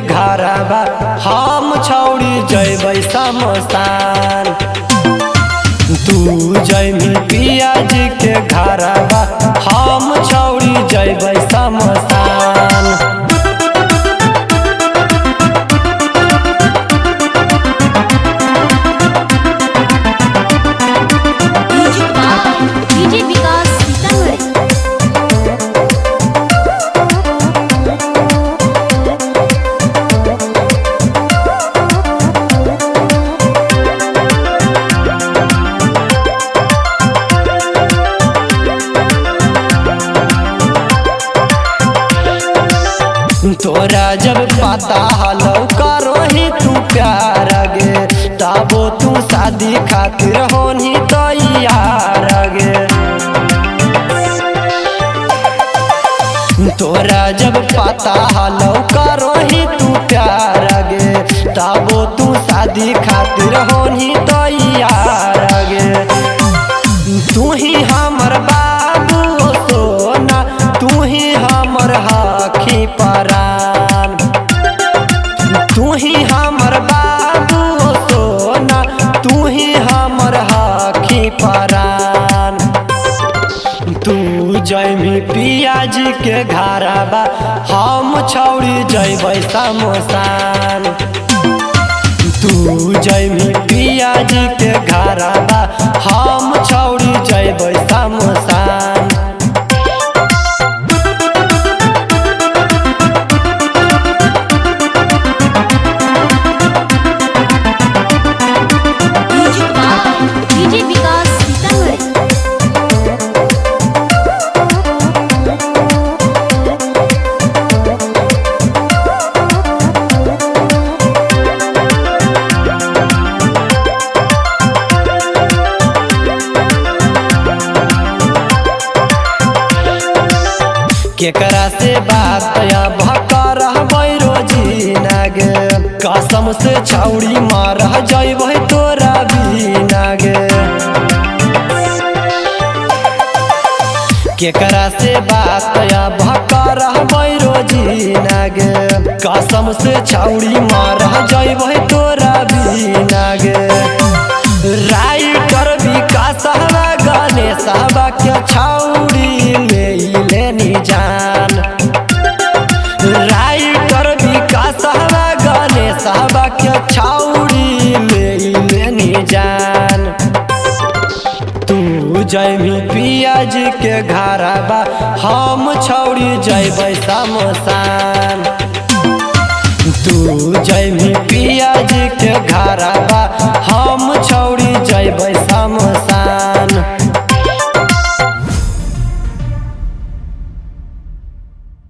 घरबा हम छौड़ी जैबै शमशान। तू जैमी पिया जी के घरबा हम छौड़ी जैबै शमशान। डीजे विकास सीतामढ़ी। तोरा जब पता हलो करो ही तू प्यार गे, तबो तू शादी खातिर होनी तैयार गे। तोरा जब पता हलो करो ही तू प्यार गे, तबो तू शादी खातिर होनी तैयार गे। तू ही हमर बाबू सोना, तू ही हमर हखी परान। तू ही हमर बाबू सोना, तू ही हमर हखी परान। तू जैमी पिया जी के घरबा हम छौड़ी जैबै शमशान। तू जैमी पिया जी के घरबा हम छौड़ी जैबै शमशान। डीजे विकास सीतामढ़ी। केकरा से बात कर रोजी नागे, कसम से छौड़ी मार जैबै तोरा भी नागे। केकरा से बात कर रोजी नागे, कसम से छौड़ी मार जैबै तोरा भी नागे। राइटर विकास गणेश के छौड़ी लेनी जान। राइटर विकास गणेश के छौड़ी लेनी जान। तू जैमी पिया जी के घरबा हम छौड़ी जैबै शमशान। तू जैमी पिया जी के घरबा